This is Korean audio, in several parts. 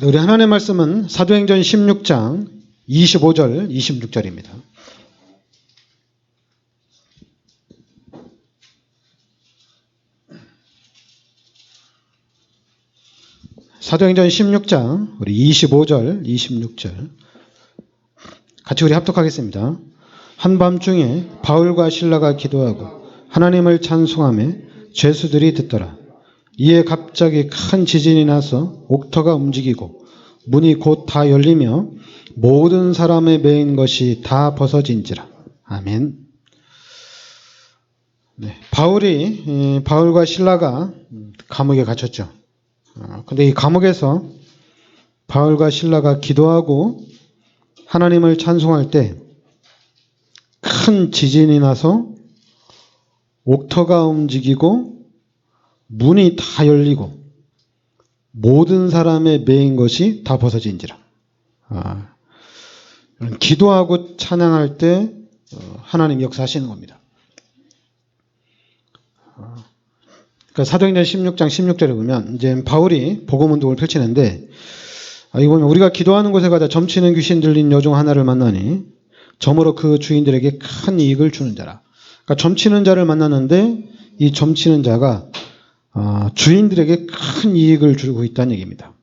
우리 하나님의 말씀은 사도행전 16장 25절, 26절입니다. 사도행전 16장 우리 25절, 26절 같이 우리 합독하겠습니다. 한밤중에 바울과 실라가 기도하고 하나님을 찬송하며 죄수들이 듣더라. 이에 갑자기 큰 지진이 나서 옥터가 움직이고 문이 곧 다 열리며 모든 사람의 매인 것이 다 벗어진지라. 아멘. 네, 바울과 실라가 감옥에 갇혔죠. 근데 이 감옥에서 바울과 실라가 기도하고 하나님을 찬송할 때 큰 지진이 나서 옥터가 움직이고 문이 다 열리고 모든 사람의 매인 것이 다 벗어진지라. 기도하고 찬양할 때 하나님 역사하시는 겁니다. 그러니까 사도행전 16장 16절에 보면 이제 바울이 복음운동을 펼치는데 이 보면 우리가 기도하는 곳에 가다 점치는 귀신 들린 여종 하나를 만나니 점으로 그 주인들에게 큰 이익을 주는 자라. 그러니까 점치는 자를 만났는데 이 점치는 자가 주인들에게 큰 이익을 주고 있다는 얘기입니다.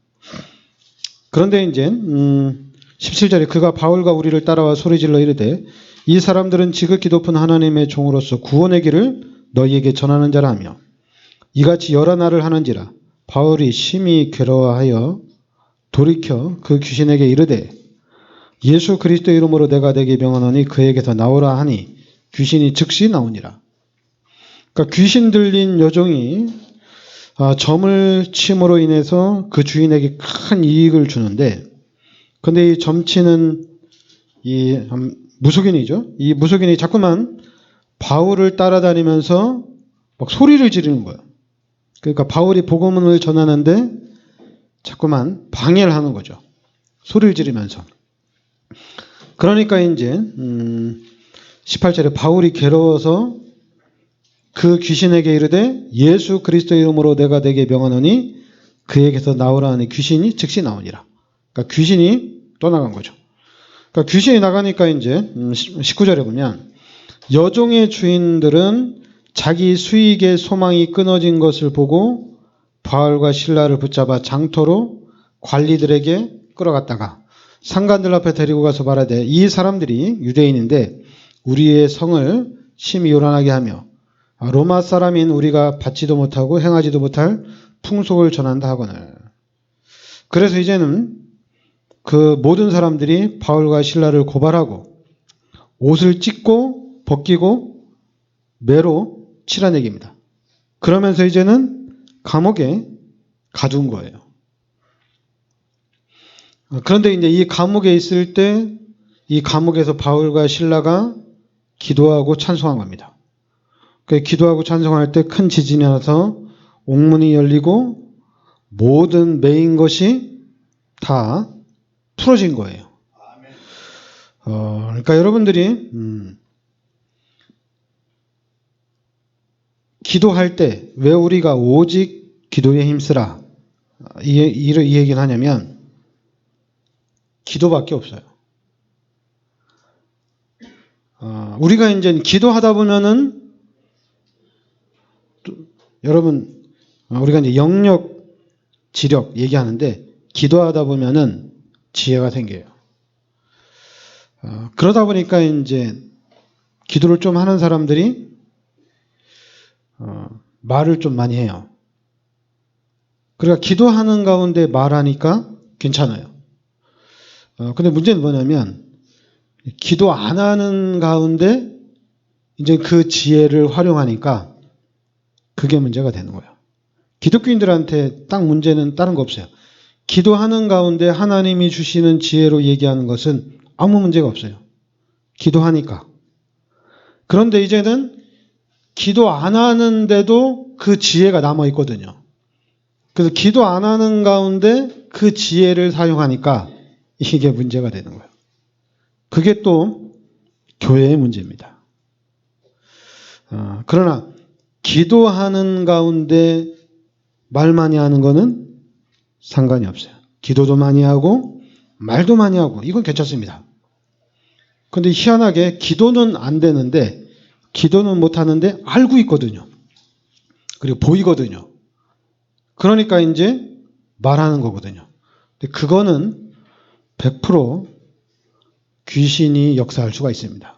그런데 이제 17절에 그가 바울과 우리를 따라와 소리질러 이르되 이 사람들은 지극히 높은 하나님의 종으로서 구원의 길을 너희에게 전하는 자라 하며 이같이 여러 날을 하는지라. 바울이 심히 괴로워하여 돌이켜 그 귀신에게 이르되 예수 그리스도 이름으로 내가 내게 명하노니 그에게서 나오라 하니 귀신이 즉시 나오니라. 그러니까 귀신 들린 여종이 점을 침으로 인해서 그 주인에게 큰 이익을 주는데, 근데 이 점치는 이 무속인이죠. 이 무속인이 자꾸만 바울을 따라다니면서 막 소리를 지르는 거예요. 그러니까 바울이 복음을 전하는데 자꾸만 방해를 하는 거죠. 소리를 지르면서. 그러니까 이제 18절에 바울이 괴로워서 그 귀신에게 이르되 예수 그리스도 이름으로 내가 내게 명하노니 그에게서 나오라 하니 귀신이 즉시 나오니라. 그러니까 귀신이 떠나간 거죠. 그러니까 귀신이 나가니까 이제 19절에 보면 여종의 주인들은 자기 수익의 소망이 끊어진 것을 보고 바울과 실라를 붙잡아 장터로 관리들에게 끌어갔다가 상관들 앞에 데리고 가서 말하되 이 사람들이 유대인인데 우리의 성을 심히 요란하게 하며 로마 사람인 우리가 받지도 못하고 행하지도 못할 풍속을 전한다 하거늘. 그래서 이제는 그 모든 사람들이 바울과 실라를 고발하고 옷을 찢고 벗기고 매로 칠하내기입니다. 그러면서 이제는 감옥에 가둔 거예요. 그런데 이제 이 감옥에 있을 때 이 감옥에서 바울과 실라가 기도하고 찬송한 겁니다. 기도하고 찬송할 때 큰 지진이 나서 옥문이 열리고 모든 매인 것이 다 풀어진 거예요. 그러니까 여러분들이 기도할 때 왜 우리가 오직 기도에 힘쓰라 이 얘기를 하냐면 기도밖에 없어요. 우리가 이제 기도하다 보면은 여러분 우리가 이제 영역, 지력 얘기하는데 기도하다 보면은 지혜가 생겨요. 그러다 보니까 이제 기도를 좀 하는 사람들이 말을 좀 많이 해요. 그러니까 기도하는 가운데 말하니까 괜찮아요. 근데 문제는 뭐냐면 기도 안 하는 가운데 이제 그 지혜를 활용하니까 그게 문제가 되는 거예요. 기독교인들한테 딱 문제는 다른 거 없어요. 기도하는 가운데 하나님이 주시는 지혜로 얘기하는 것은 아무 문제가 없어요. 기도하니까. 그런데 이제는 기도 안 하는데도 그 지혜가 남아 있거든요. 그래서 기도 안 하는 가운데 그 지혜를 사용하니까 이게 문제가 되는 거예요. 그게 또 교회의 문제입니다. 그러나 기도하는 가운데 말 많이 하는 거는 상관이 없어요. 기도도 많이 하고 말도 많이 하고 이건 괜찮습니다. 근데 희한하게 기도는 안 되는데 기도는 못 하는데 알고 있거든요. 그리고 보이거든요. 그러니까 이제 말하는 거거든요. 근데 그거는 100% 귀신이 역사할 수가 있습니다.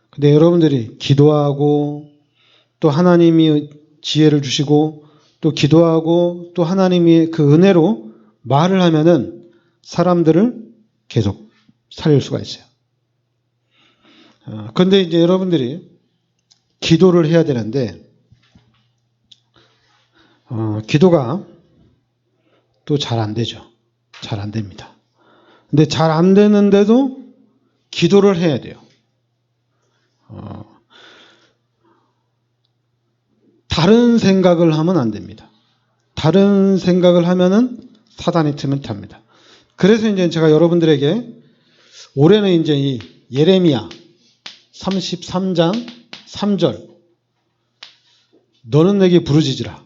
근데 여러분들이 기도하고 또 하나님이 지혜를 주시고 또 기도하고 또 하나님이 그 은혜로 말을 하면은 사람들을 계속 살릴 수가 있어요. 그런데 이제 여러분들이 기도를 해야 되는데 기도가 또 잘 안 되죠. 잘 안 됩니다. 근데 잘 안 되는데도 기도를 해야 돼요. 다른 생각을 하면 안 됩니다. 다른 생각을 하면은 사단이 틈을 탑니다. 그래서 이제 제가 여러분들에게 올해는 이제 이 예레미야 33장 3절 너는 내게 부르짖으라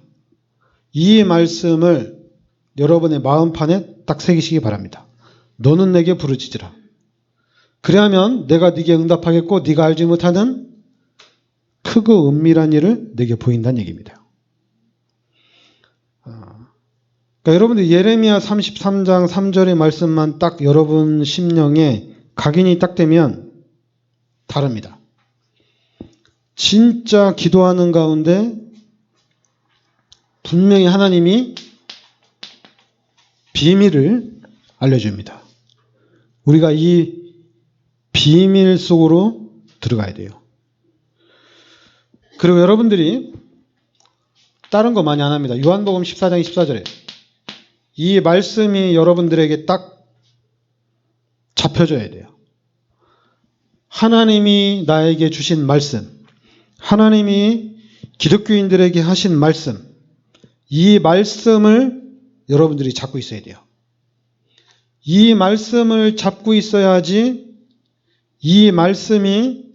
이 말씀을 여러분의 마음판에 딱 새기시기 바랍니다. 너는 내게 부르짖으라. 그래야면 내가 네게 응답하겠고 네가 알지 못하는 크고 은밀한 일을 네게 보인다는 얘기입니다. 그러니까 여러분들 예레미야 33장 3절의 말씀만 딱 여러분 심령에 각인이 딱 되면 다릅니다. 진짜 기도하는 가운데 분명히 하나님이 비밀을 알려줍니다. 우리가 이 비밀 속으로 들어가야 돼요. 그리고 여러분들이 다른 거 많이 안 합니다. 요한복음 14장 24절에 이 말씀이 여러분들에게 딱 잡혀져야 돼요. 하나님이 나에게 주신 말씀, 하나님이 기독교인들에게 하신 말씀, 이 말씀을 여러분들이 잡고 있어야 돼요. 이 말씀을 잡고 있어야지 이 말씀이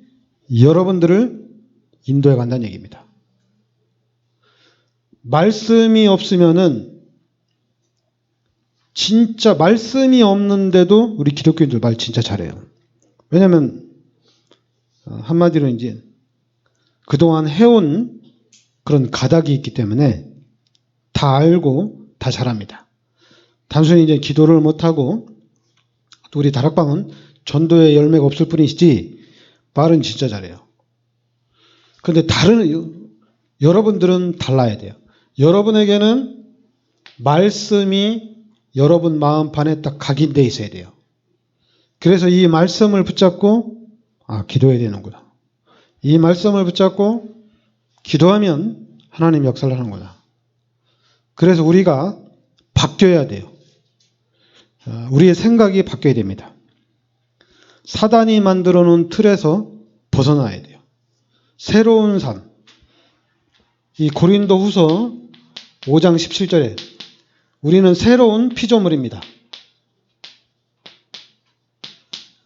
여러분들을 인도해 간다는 얘기입니다. 말씀이 없으면은 진짜 말씀이 없는데도 우리 기독교인들 말 진짜 잘해요. 왜냐하면 한마디로 이제 그동안 해온 그런 가닥이 있기 때문에 다 알고 다 잘합니다. 단순히 이제 기도를 못하고 또 우리 다락방은 전도의 열매가 없을 뿐이지 말은 진짜 잘해요. 그런데 여러분들은 달라야 돼요. 여러분에게는 말씀이 여러분 마음판에 딱 각인되어 있어야 돼요. 그래서 이 말씀을 붙잡고 기도해야 되는구나. 이 말씀을 붙잡고 기도하면 하나님 역사를 하는구나. 그래서 우리가 바뀌어야 돼요. 우리의 생각이 바뀌어야 됩니다. 사단이 만들어 놓은 틀에서 벗어나야 돼요. 새로운 삶. 이 고린도후서 5장 17절에 우리는 새로운 피조물입니다.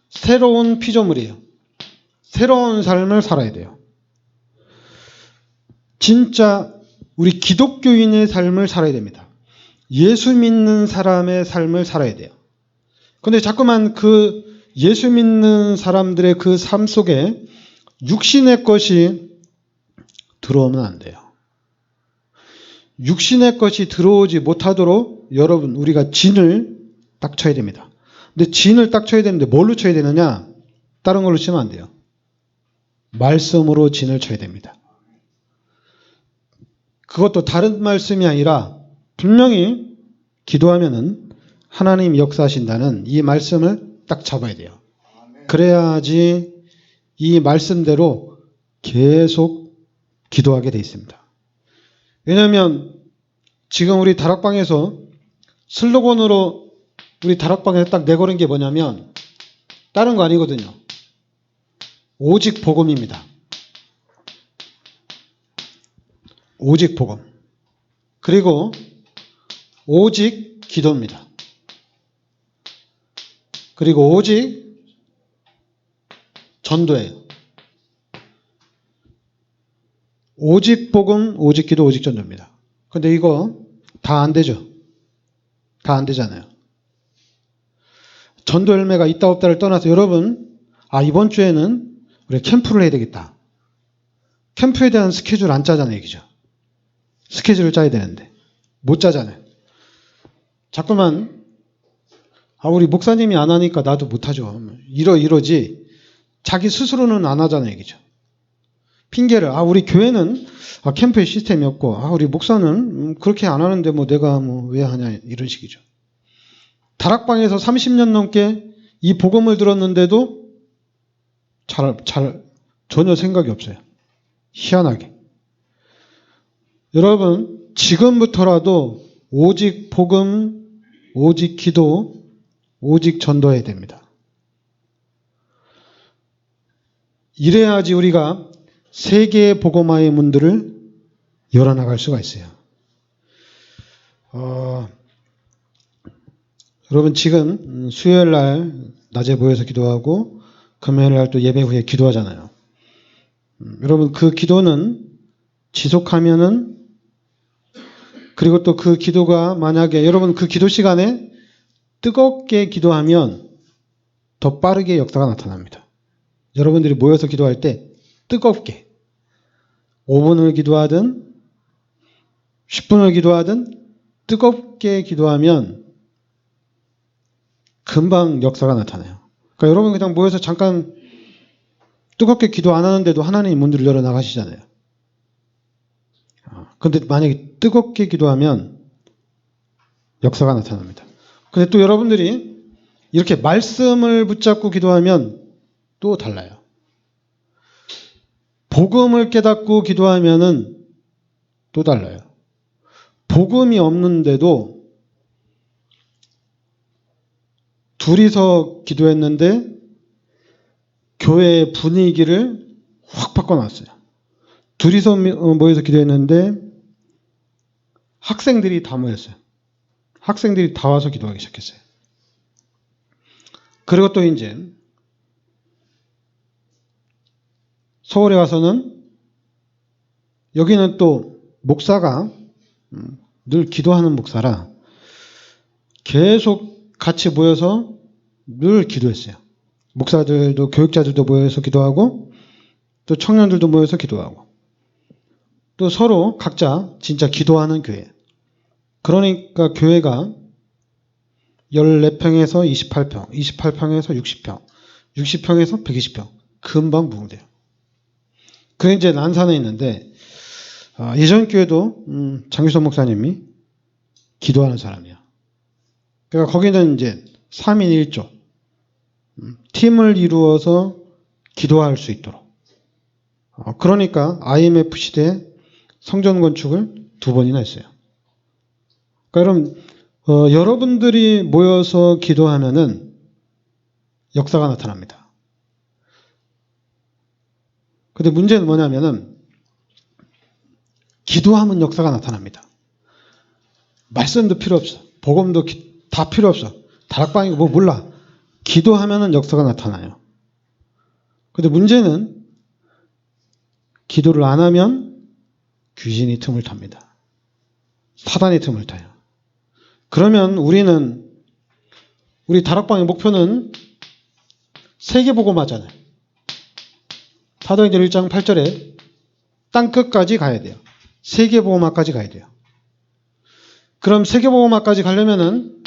새로운 피조물이에요. 새로운 삶을 살아야 돼요. 진짜 우리 기독교인의 삶을 살아야 됩니다. 예수 믿는 사람의 삶을 살아야 돼요. 그런데 자꾸만 그 예수 믿는 사람들의 그 삶 속에 육신의 것이 들어오면 안 돼요. 육신의 것이 들어오지 못하도록 여러분 우리가 진을 딱 쳐야 됩니다. 근데 진을 딱 쳐야 되는데 뭘로 쳐야 되느냐? 다른 걸로 치면 안 돼요. 말씀으로 진을 쳐야 됩니다. 그것도 다른 말씀이 아니라 분명히 기도하면은 하나님 역사하신다는 이 말씀을 딱 잡아야 돼요. 그래야지 이 말씀대로 계속 기도하게 돼 있습니다. 왜냐하면 지금 우리 다락방에서 슬로건으로 우리 다락방에 딱 내걸은 게 뭐냐면 다른 거 아니거든요. 오직 복음입니다. 오직 복음. 그리고 오직 기도입니다. 그리고 오직 전도예요. 오직 복음, 오직 기도, 오직 전도입니다. 근데 이거 다 안 되죠? 다 안 되잖아요. 전도 열매가 있다 없다를 떠나서 여러분, 이번 주에는 우리 캠프를 해야 되겠다. 캠프에 대한 스케줄 안 짜잖아요, 얘기죠. 스케줄을 짜야 되는데 못 짜잖아요. 자꾸만 우리 목사님이 안 하니까 나도 못하죠. 이러지 자기 스스로는 안 하잖아요, 얘기죠. 핑계를 우리 교회는 캠프에 시스템이 없고 우리 목사는 그렇게 안 하는데 내가 왜 하냐 이런 식이죠. 다락방에서 30년 넘게 이 복음을 들었는데도 전혀 생각이 없어요. 희한하게. 여러분, 지금부터라도 오직 복음, 오직 기도, 오직 전도해야 됩니다. 이래야지 우리가 세계의 복음화의 문들을 열어나갈 수가 있어요. 여러분, 지금 수요일 날 낮에 모여서 기도하고 금요일 날 또 예배 후에 기도하잖아요. 여러분, 그 기도는 지속하면은, 그리고 또 그 기도가 만약에 여러분 그 기도 시간에 뜨겁게 기도하면 더 빠르게 역사가 나타납니다. 여러분들이 모여서 기도할 때 뜨겁게 5분을 기도하든 10분을 기도하든 뜨겁게 기도하면 금방 역사가 나타나요. 그러니까 여러분 그냥 모여서 잠깐 뜨겁게 기도 안 하는데도 하나님이 문들을 열어 나가시잖아요. 그런데 만약에 뜨겁게 기도하면 역사가 나타납니다. 근데 또 여러분들이 이렇게 말씀을 붙잡고 기도하면 또 달라요. 복음을 깨닫고 기도하면은 또 달라요. 복음이 없는데도 둘이서 기도했는데 교회의 분위기를 확 바꿔놨어요. 둘이서 모여서 기도했는데 학생들이 다 모였어요. 학생들이 다 와서 기도하기 시작했어요. 그리고 또 이제 서울에 와서는 여기는 또 목사가 늘 기도하는 목사라 계속 같이 모여서 늘 기도했어요. 목사들도 교육자들도 모여서 기도하고 또 청년들도 모여서 기도하고 또 서로 각자 진짜 기도하는 교회. 그러니까 교회가 14평에서 28평, 28평에서 60평, 60평에서 120평 금방 부흥돼요. 그게 이제 난산에 있는데 예전 교회도 장규선 목사님이 기도하는 사람이야. 그러니까 거기는 이제 3인 1조 팀을 이루어서 기도할 수 있도록. 그러니까 IMF 시대에 성전 건축을 2번이나 했어요. 그러니까 여러분들이 모여서 기도하면은 역사가 나타납니다. 근데 문제는 뭐냐면은 기도하면 역사가 나타납니다. 말씀도 필요 없어. 복음도 다 필요 없어. 다락방이고 몰라. 기도하면은 역사가 나타나요. 근데 문제는 기도를 안 하면 귀신이 틈을 탑니다. 사단이 틈을 타요. 그러면 우리 다락방의 목표는 세계복음화잖아요. 사도행전 1장 8절에 땅 끝까지 가야 돼요. 세계복음화까지 가야 돼요. 그럼 세계복음화까지 가려면은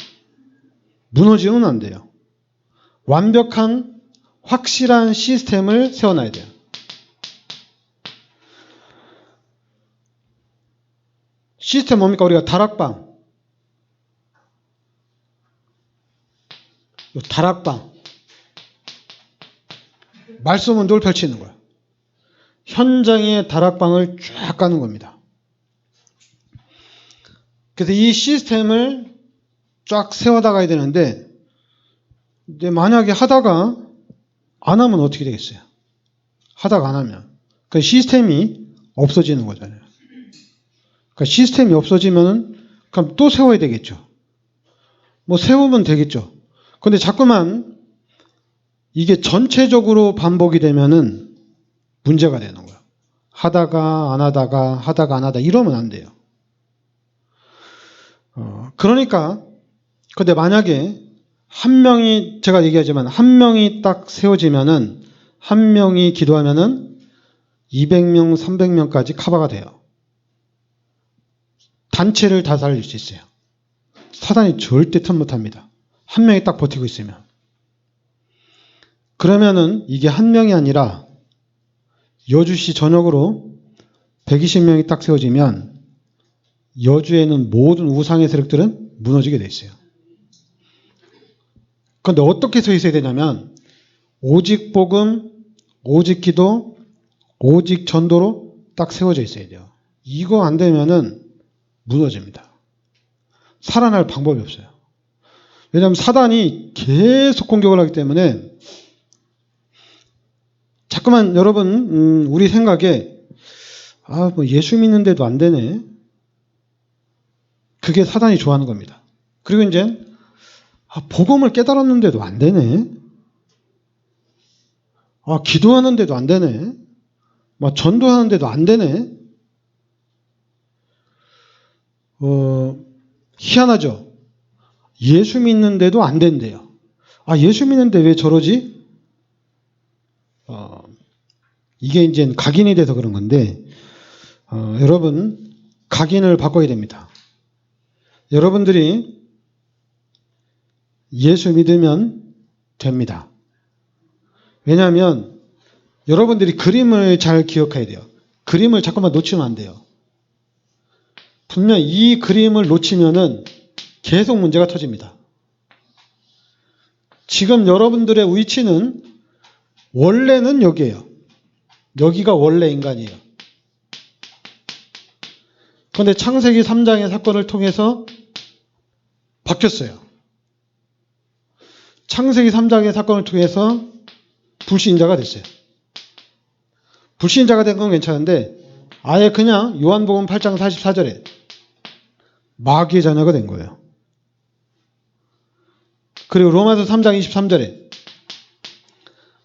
무너지면 안 돼요. 완벽한 확실한 시스템을 세워놔야 돼요. 시스템 뭡니까? 우리가 다락방. 다락방. 말씀 운동을 펼치는 거예요. 현장에 다락방을 쫙 까는 겁니다. 그래서 이 시스템을 쫙 세워나가야 되는데 이제 만약에 하다가 안 하면 어떻게 되겠어요? 하다가 안 하면. 그 시스템이 없어지는 거잖아요. 그러니까 시스템이 없어지면은 그럼 또 세워야 되겠죠. 세우면 되겠죠. 근데 자꾸만 이게 전체적으로 반복이 되면은 문제가 되는 거예요. 하다가 안 하다가 하다가 안 하다 이러면 안 돼요. 그러니까 근데 만약에 한 명이, 제가 얘기하지만 한 명이 딱 세워지면은, 한 명이 기도하면은 200명, 300명까지 커버가 돼요. 단체를 다 살릴 수 있어요. 사단이 절대 틈 못합니다. 한 명이 딱 버티고 있으면. 그러면은 이게 한 명이 아니라 여주시 전역으로 120명이 딱 세워지면 여주에는 모든 우상의 세력들은 무너지게 돼 있어요. 그런데 어떻게 서 있어야 되냐면 오직 복음, 오직 기도, 오직 전도로 딱 세워져 있어야 돼요. 이거 안 되면은 무너집니다. 살아날 방법이 없어요. 왜냐하면 사단이 계속 공격을 하기 때문에 자꾸만 여러분 우리 생각에 뭐 예수 믿는데도 안 되네. 그게 사단이 좋아하는 겁니다. 그리고 이제 복음을 깨달았는데도 안 되네. 기도하는데도 안 되네. 전도하는데도 안 되네. 희한하죠. 예수 믿는데도 안 된대요. 예수 믿는데 왜 저러지? 이게 이제 각인이 돼서 그런 건데, 여러분, 각인을 바꿔야 됩니다. 여러분들이 예수 믿으면 됩니다. 왜냐하면 여러분들이 그림을 잘 기억해야 돼요. 그림을 자꾸만 놓치면 안 돼요. 분명 이 그림을 놓치면은 계속 문제가 터집니다. 지금 여러분들의 위치는 원래는 여기예요. 여기가 원래 인간이에요. 그런데 창세기 3장의 사건을 통해서 바뀌었어요. 창세기 3장의 사건을 통해서 불신자가 됐어요. 불신자가 된 건 괜찮은데 아예 그냥 요한복음 8장 44절에 마귀의 자녀가 된 거예요. 그리고 로마서 3장 23절에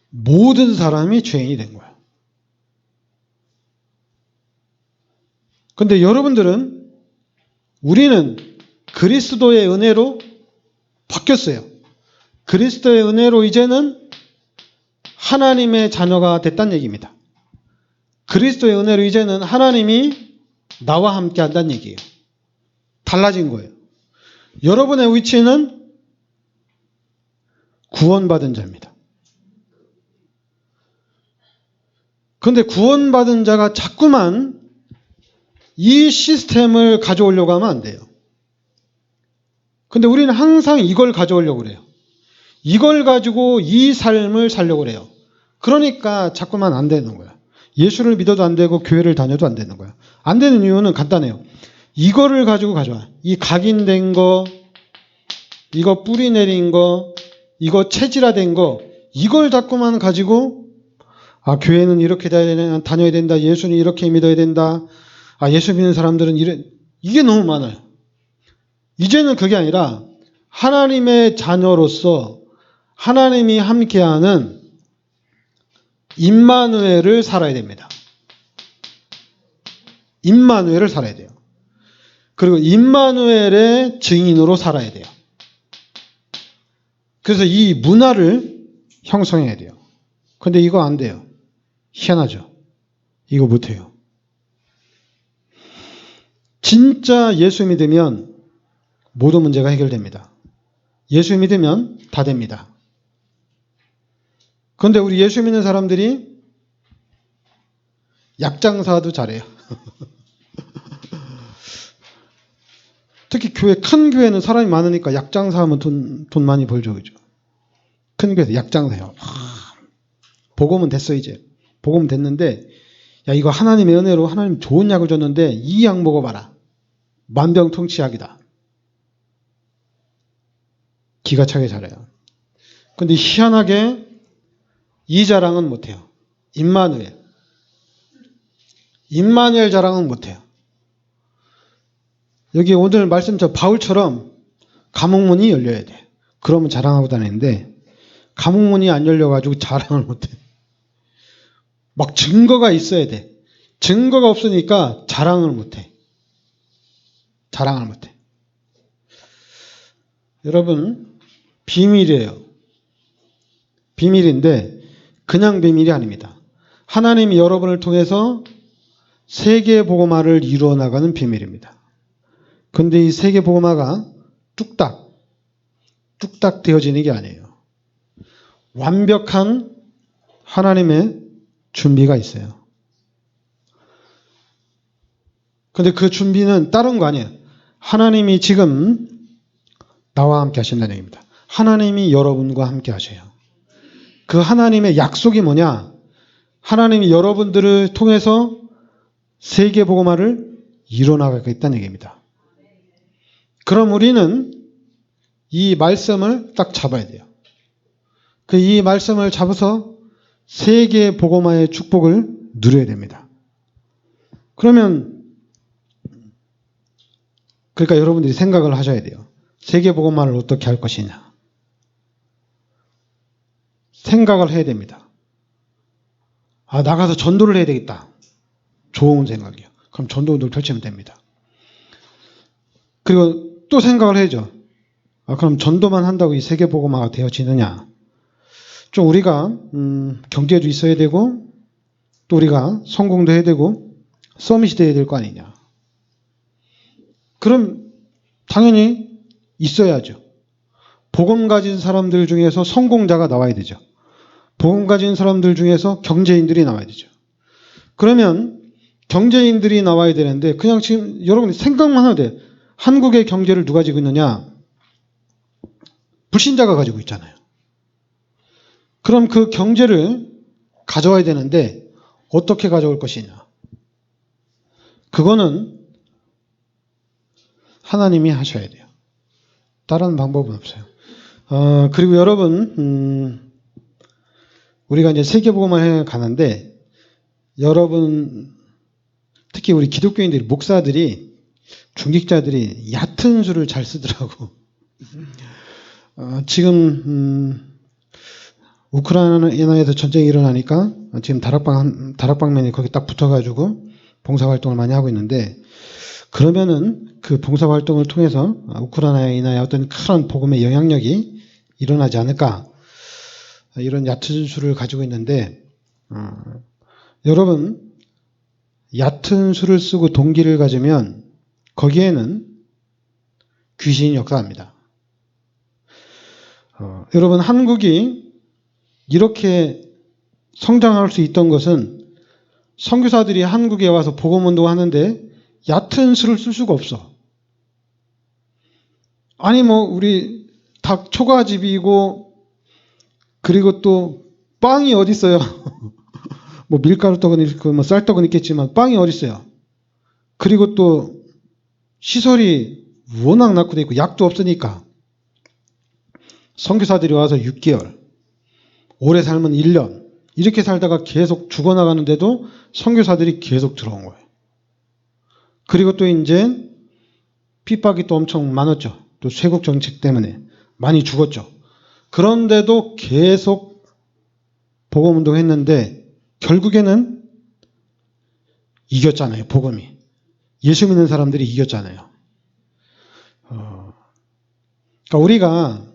모든 사람이 죄인이 된 거예요. 그런데 여러분들은 우리는 그리스도의 은혜로 바뀌었어요. 그리스도의 은혜로 이제는 하나님의 자녀가 됐다는 얘기입니다. 그리스도의 은혜로 이제는 하나님이 나와 함께 한다는 얘기예요. 달라진 거예요. 여러분의 위치는 구원받은 자입니다. 그런데 구원받은 자가 자꾸만 이 시스템을 가져오려고 하면 안 돼요. 근데 우리는 항상 이걸 가져오려고 그래요. 이걸 가지고 이 삶을 살려고 그래요. 그러니까 자꾸만 안 되는 거야. 예수를 믿어도 안 되고 교회를 다녀도 안 되는 거야. 안 되는 이유는 간단해요. 이거를 가지고 가져와. 이 각인된 거, 이거 뿌리 내린 거, 이거 체질화된 거, 이걸 자꾸만 가지고 교회는 이렇게 다녀야 된다. 예수는 이렇게 믿어야 된다. 예수 믿는 사람들은 이게 너무 많아요. 이제는 그게 아니라 하나님의 자녀로서 하나님이 함께하는 임마누엘을 살아야 됩니다. 임마누엘을 살아야 돼요. 그리고 임마누엘의 증인으로 살아야 돼요. 그래서 이 문화를 형성해야 돼요. 근데 이거 안 돼요. 희한하죠. 이거 못해요. 진짜 예수 믿으면 모든 문제가 해결됩니다. 예수 믿으면 다 됩니다. 그런데 우리 예수 믿는 사람들이 약장사도 잘해요. 특히 큰 교회는 사람이 많으니까 약장사하면 돈 많이 벌죠. 그죠? 큰 교회에서 약장사요. 복음은 됐어 이제. 복음 됐는데 이거 하나님의 은혜로 하나님 좋은 약을 줬는데 이 약 먹어봐라. 만병통치약이다. 기가 차게 잘해요. 근데 희한하게 이 자랑은 못해요. 임마누엘 자랑은 못해요. 여기 오늘 말씀 바울처럼 감옥문이 열려야 돼. 그러면 자랑하고 다니는데 감옥문이 안 열려가지고 자랑을 못해. 막 증거가 있어야 돼. 증거가 없으니까 자랑을 못해. 여러분, 비밀이에요. 비밀인데 그냥 비밀이 아닙니다. 하나님이 여러분을 통해서 세계 복음화를 이루어 나가는 비밀입니다. 근데 이 세계 복음화가 뚝딱 되어지는 게 아니에요. 완벽한 하나님의 준비가 있어요. 근데 그 준비는 다른 거 아니에요. 하나님이 지금 나와 함께 하신다는 얘기입니다. 하나님이 여러분과 함께 하셔요. 그 하나님의 약속이 뭐냐? 하나님이 여러분들을 통해서 세계 복음화를 이뤄나가겠다는 얘기입니다. 그럼 우리는 이 말씀을 딱 잡아야 돼요. 이 말씀을 잡아서 세계 복음화의 축복을 누려야 됩니다. 그러니까 여러분들이 생각을 하셔야 돼요. 세계 복음화를 어떻게 할 것이냐. 생각을 해야 됩니다. 나가서 전도를 해야 되겠다. 좋은 생각이에요. 그럼 전도운동을 펼치면 됩니다. 그리고 또 생각을 해야죠. 그럼 전도만 한다고 이 세계 복음화가 되어지느냐. 좀 우리가 경제도 있어야 되고 또 우리가 성공도 해야 되고 서밋이 돼야 될 거 아니냐. 그럼 당연히 있어야죠. 복음 가진 사람들 중에서 성공자가 나와야 되죠. 복음 가진 사람들 중에서 경제인들이 나와야 되죠. 그러면 경제인들이 나와야 되는데 그냥 지금 여러분이 생각만 하면 돼요. 한국의 경제를 누가 지고 있느냐? 불신자가 가지고 있잖아요. 그럼 그 경제를 가져와야 되는데 어떻게 가져올 것이냐? 그거는 하나님이 하셔야 돼요. 다른 방법은 없어요. 그리고 여러분, 우리가 이제 세계복음화에 가는데 여러분, 특히 우리 기독교인들이, 목사들이, 중직자들이 얕은 수를 잘 쓰더라고. 지금 우크라이나에서 전쟁이 일어나니까 지금 다락방면이 거기 딱 붙어가지고 봉사활동을 많이 하고 있는데, 그러면은 그 봉사활동을 통해서 우크라이나의 어떤 큰 복음의 영향력이 일어나지 않을까, 이런 얕은 수를 가지고 있는데, 여러분, 얕은 수를 쓰고 동기를 가지면 거기에는 귀신이 역사합니다. 여러분, 한국이 이렇게 성장할 수 있던 것은 선교사들이 한국에 와서 복음운동 하는데 얕은 수를 쓸 수가 없어. 아니 우리 닭 초가집이고 그리고 또 빵이 어디 있어요? 밀가루떡은 있고 쌀떡은 있겠지만 빵이 어디 있어요? 그리고 또 시설이 워낙 낙후돼 있고 약도 없으니까 선교사들이 와서 6개월, 오래 살면 1년 이렇게 살다가 계속 죽어나가는데도 선교사들이 계속 들어온 거예요. 그리고 또 이제 핍박이 또 엄청 많았죠. 또 쇄국 정책 때문에 많이 죽었죠. 그런데도 계속 복음운동 했는데 결국에는 이겼잖아요. 복음이. 예수 믿는 사람들이 이겼잖아요. 그러니까 우리가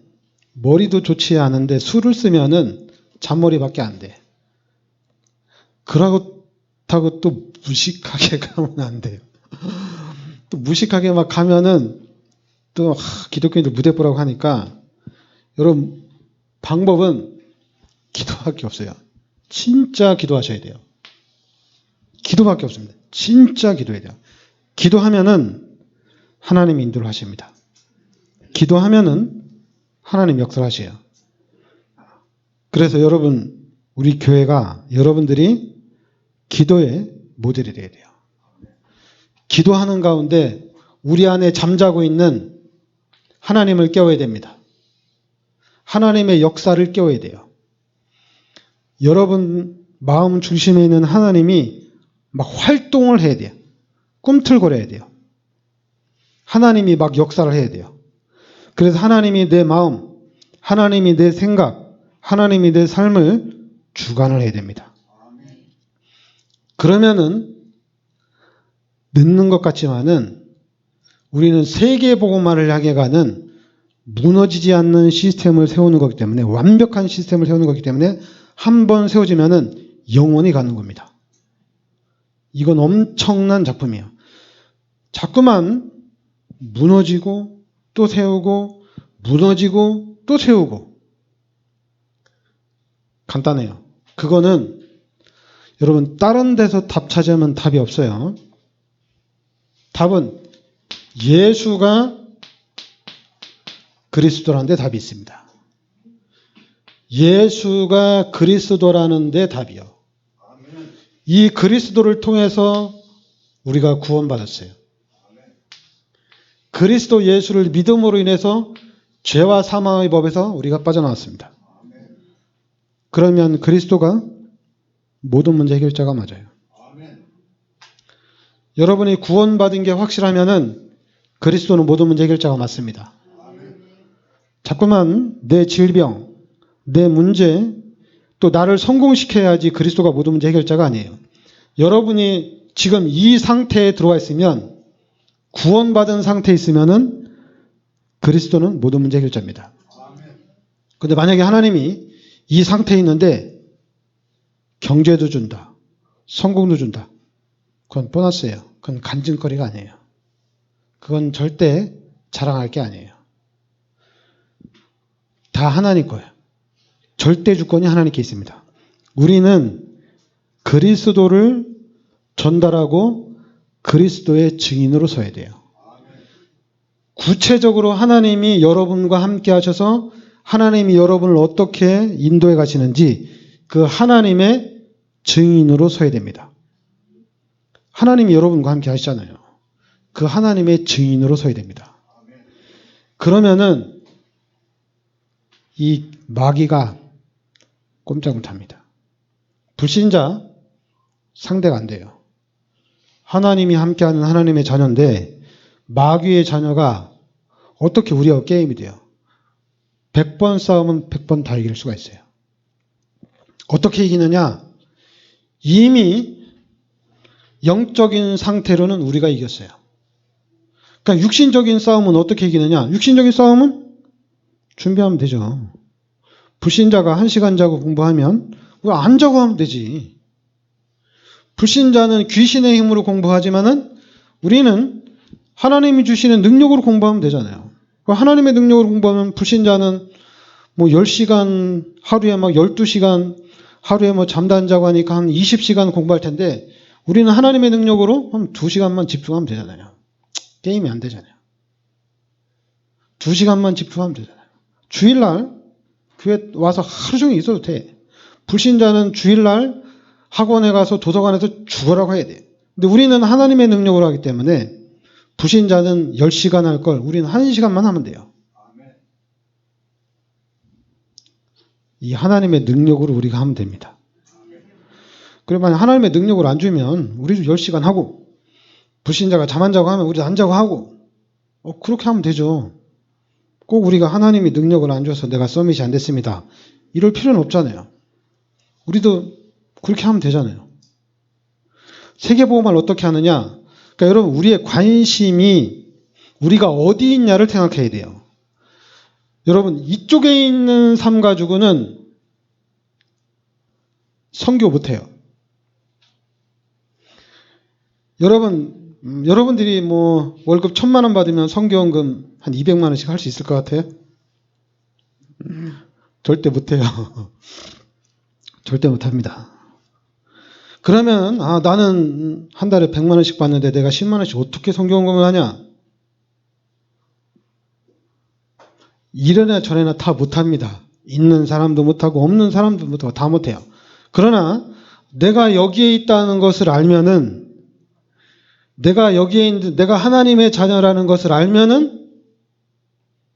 머리도 좋지 않은데 술을 쓰면은 잔머리밖에 안 돼. 그렇다고 또 무식하게 가면 안 돼요. 또 무식하게 막 가면은 또 기독교인들 무대뽀라고 하니까, 여러분 방법은 기도밖에 없어요. 진짜 기도하셔야 돼요. 기도밖에 없습니다. 진짜 기도해야 돼요. 기도하면은 하나님이 인도를 하십니다. 기도하면은 하나님 역사를 하셔요. 그래서 여러분, 우리 교회가 여러분들이 기도의 모델이 되어야 돼요. 기도하는 가운데 우리 안에 잠자고 있는 하나님을 깨워야 됩니다. 하나님의 역사를 깨워야 돼요. 여러분 마음 중심에 있는 하나님이 막 활동을 해야 돼요. 꿈틀거려야 돼요. 하나님이 막 역사를 해야 돼요. 그래서 하나님이 내 마음, 하나님이 내 생각, 하나님이 내 삶을 주관을 해야 됩니다. 그러면은 늦는 것 같지만은 우리는 세계 복음화를 향해 가는 무너지지 않는 시스템을 세우는 거기 때문에, 완벽한 시스템을 세우는 거기 때문에 한 번 세워지면은 영원히 가는 겁니다. 이건 엄청난 작품이에요. 자꾸만 무너지고 또 세우고 무너지고 또 세우고. 간단해요. 그거는 여러분 다른 데서 답 찾으면 답이 없어요. 답은 예수가 그리스도라는 데 답이 있습니다. 예수가 그리스도라는 데 답이요. 이 그리스도를 통해서 우리가 구원받았어요. 그리스도 예수를 믿음으로 인해서 죄와 사망의 법에서 우리가 빠져나왔습니다. 그러면 그리스도가 모든 문제 해결자가 맞아요. 여러분이 구원받은 게 확실하면은 그리스도는 모든 문제 해결자가 맞습니다. 자꾸만 내 질병, 내 문제, 또 나를 성공시켜야지 그리스도가 모든 문제 해결자가 아니에요. 여러분이 지금 이 상태에 들어와 있으면, 구원받은 상태에 있으면은 그리스도는 모든 문제 해결자입니다. 근데 만약에 하나님이 이 상태에 있는데 경제도 준다, 성공도 준다, 그건 보너스예요. 그건 간증거리가 아니에요. 그건 절대 자랑할 게 아니에요. 다 하나님 거예요. 절대 주권이 하나님께 있습니다. 우리는 그리스도를 전달하고 그리스도의 증인으로 서야 돼요. 구체적으로 하나님이 여러분과 함께 하셔서 하나님이 여러분을 어떻게 인도해 가시는지 그 하나님의 증인으로 서야 됩니다. 하나님이 여러분과 함께 하시잖아요. 그 하나님의 증인으로 서야 됩니다. 그러면은 이 마귀가 꼼짝 못합니다. 불신자 상대가 안 돼요. 하나님이 함께하는 하나님의 자녀인데 마귀의 자녀가 어떻게 우리와 게임이 돼요? 100번 싸우면 100번 다 이길 수가 있어요. 어떻게 이기느냐? 이미 영적인 상태로는 우리가 이겼어요. 그러니까 육신적인 싸움은 어떻게 이기느냐? 육신적인 싸움은 준비하면 되죠. 불신자가 1시간 자고 공부하면 왜 안 자고 하면 되지. 불신자는 귀신의 힘으로 공부하지만은 우리는 하나님이 주시는 능력으로 공부하면 되잖아요. 하나님의 능력으로 공부하면 불신자는 뭐 10시간, 하루에 막 12시간, 하루에 뭐 잠도 안 자고 하니까 한 20시간 공부할 텐데 우리는 하나님의 능력으로 한 2시간만 집중하면 되잖아요. 게임이 안 되잖아요. 2시간만 집중하면 되잖아요. 주일날 교회 와서 하루 종일 있어도 돼. 불신자는 주일날 학원에 가서 도서관에서 죽으라고 해야 돼. 근데 우리는 하나님의 능력으로 하기 때문에 불신자는 10시간 할 걸 우리는 1시간만 하면 돼요. 이 하나님의 능력으로 우리가 하면 됩니다. 그리고 만약 하나님의 능력을 안 주면 우리도 10시간 하고 불신자가 잠 안 자고 하면 우리도 안 자고 하고 그렇게 하면 되죠. 꼭 우리가 하나님이 능력을 안 줘서 내가 서밋이 안 됐습니다. 이럴 필요는 없잖아요. 우리도 그렇게 하면 되잖아요. 세계보험을 어떻게 하느냐? 그러니까 여러분 우리의 관심이 우리가 어디 있냐를 생각해야 돼요. 여러분 이쪽에 있는 삶 가지고는 선교 못해요. 여러분들이 뭐 월급 1,000만 원 받으면 선교원금 한 200만 원씩 할 수 있을 것 같아요? 절대 못해요. 절대 못합니다. 그러면 나는 한 달에 100만 원씩 받는데 내가 10만 원씩 어떻게 선교원금을 하냐? 이래나 저래나 다 못합니다. 있는 사람도 못하고 없는 사람도 못하고 다 못해요. 그러나 내가 여기에 있다는 것을 알면은 내가 여기에 있는 내가 하나님의 자녀라는 것을 알면은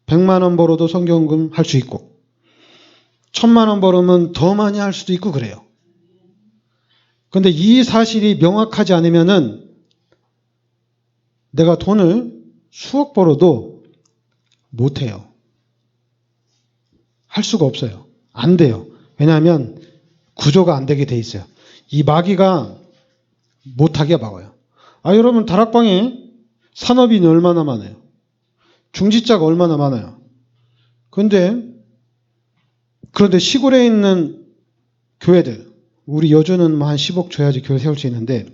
100만 원 벌어도 선교원금 할 수 있고 1,000만 원 벌으면 더 많이 할 수도 있고 그래요. 그런데 이 사실이 명확하지 않으면은 내가 돈을 수억 벌어도 못해요. 할 수가 없어요. 안 돼요. 왜냐하면 구조가 안 되게 돼 있어요. 이 마귀가 못하게 막아요. 여러분 다락방에 산업인이 얼마나 많아요? 중직자가 얼마나 많아요? 그런데 시골에 있는 교회들, 우리 여주는 뭐 한 10억 줘야지 교회 세울 수 있는데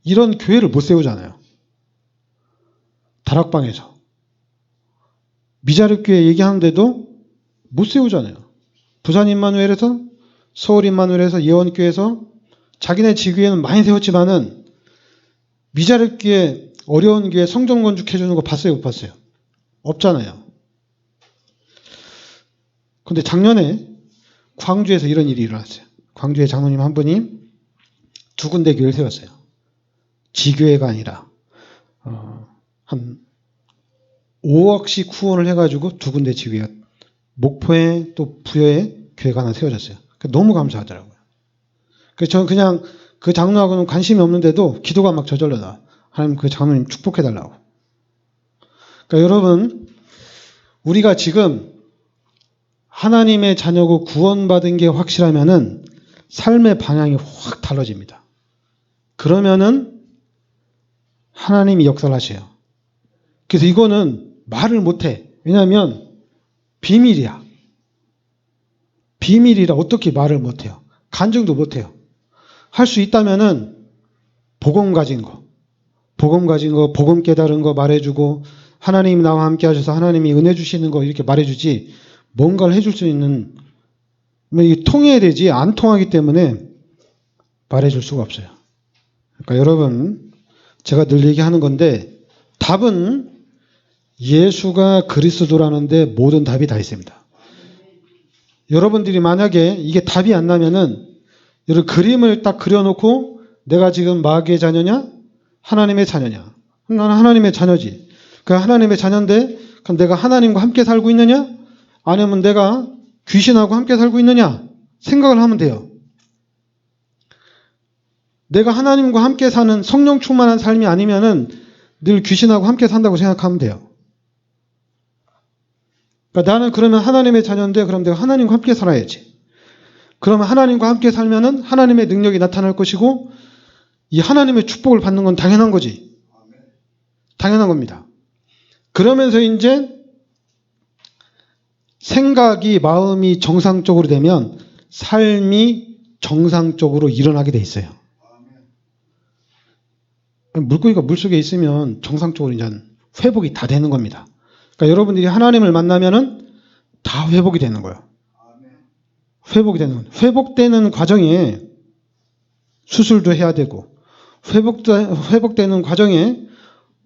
이런 교회를 못 세우잖아요. 다락방에서. 미자립교회 얘기하는데도 못 세우잖아요. 부산 임마누엘에서, 서울 임마누엘에서, 예원교회에서 자기네 지교회는 많이 세웠지만은 미자립교회, 어려운 교회 성전 건축해주는 거 봤어요? 못 봤어요? 없잖아요. 근데 작년에 광주에서 이런 일이 일어났어요. 광주의 장로님 한 분이 2군데 교회를 세웠어요. 지교회가 아니라 한 5억씩 후원을 해가지고 2군데 지교회가 목포에 또 부여에 교회가 하나 세워졌어요. 너무 감사하더라고요. 그래서 저는 그냥 그 장로하고는 관심이 없는데도 기도가 막 저절로 나와. 하나님 그 장로님 축복해달라고. 그러니까 여러분, 우리가 지금 하나님의 자녀고 구원받은 게 확실하면은 삶의 방향이 확 달라집니다. 그러면은 하나님이 역사를 하셔요. 그래서 이거는 말을 못해. 왜냐하면 비밀이야. 비밀이라 어떻게 말을 못해요. 간증도 못해요. 할 수 있다면은 복음 가진 거, 복음 깨달은 거 말해주고 하나님이 나와 함께 하셔서 하나님이 은혜 주시는 거 이렇게 말해주지 뭔가를 해줄 수 있는 이게 통해야 되지 안 통하기 때문에 말해줄 수가 없어요. 그러니까 여러분 제가 늘 얘기하는 건데 답은 예수가 그리스도라는데 모든 답이 다 있습니다. 여러분들이 만약에 이게 답이 안 나면은 여러분 그림을 딱 그려놓고 내가 지금 마귀의 자녀냐? 하나님의 자녀냐? 나는 하나님의 자녀지. 그 하나님의 자녀인데 그럼 내가 하나님과 함께 살고 있느냐? 아니면 내가 귀신하고 함께 살고 있느냐? 생각을 하면 돼요. 내가 하나님과 함께 사는 성령 충만한 삶이 아니면은 늘 귀신하고 함께 산다고 생각하면 돼요. 그러니까 나는 그러면 하나님의 자녀인데 그럼 내가 하나님과 함께 살아야지. 그러면 하나님과 함께 살면은 하나님의 능력이 나타날 것이고 이 하나님의 축복을 받는 건 당연한 거지. 당연한 겁니다. 그러면서 이제 생각이 마음이 정상적으로 되면 삶이 정상적으로 일어나게 돼 있어요. 물고기가 물속에 있으면 정상적으로 이제 회복이 다 되는 겁니다. 그러니까 여러분들이 하나님을 만나면은 다 회복이 되는 거예요. 회복이 되는 거예요. 회복되는 과정에 수술도 해야 되고 회복되는 과정에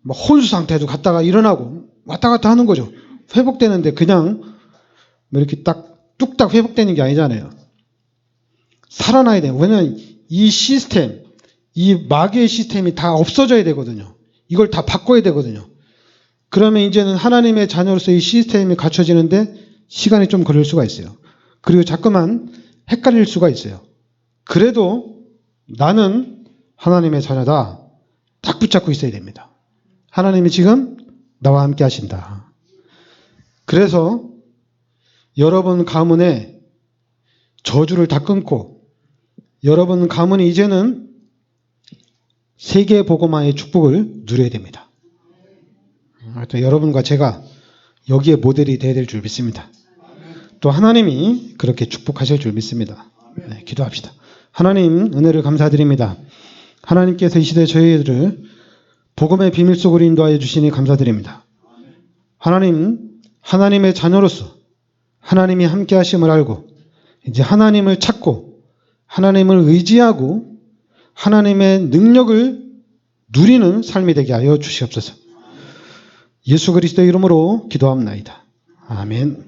혼수 상태도 갔다가 일어나고 왔다 갔다 하는 거죠. 회복되는데 그냥 이렇게 딱 뚝딱 회복되는 게 아니잖아요. 살아나야 돼요. 왜냐하면 이 시스템, 이 마귀의 시스템이 다 없어져야 되거든요. 이걸 다 바꿔야 되거든요. 그러면 이제는 하나님의 자녀로서 이 시스템이 갖춰지는데 시간이 좀 걸릴 수가 있어요. 그리고 자꾸만 헷갈릴 수가 있어요. 그래도 나는 하나님의 자녀다. 딱 붙잡고 있어야 됩니다. 하나님이 지금 나와 함께 하신다. 그래서 여러분 가문에 저주를 다 끊고 여러분 가문이 이제는 세계 복음화의 축복을 누려야 됩니다. 하여튼 여러분과 제가 여기에 모델이 되어야 될 줄 믿습니다. 또 하나님이 그렇게 축복하실 줄 믿습니다. 네, 기도합시다. 하나님 은혜를 감사드립니다. 하나님께서 이 시대 저희들을 복음의 비밀 속으로 인도하여 주시니 감사드립니다. 하나님, 하나님의 자녀로서 하나님이 함께 하심을 알고 이제 하나님을 찾고 하나님을 의지하고 하나님의 능력을 누리는 삶이 되게 하여 주시옵소서. 예수 그리스도의 이름으로 기도합나이다. 아멘.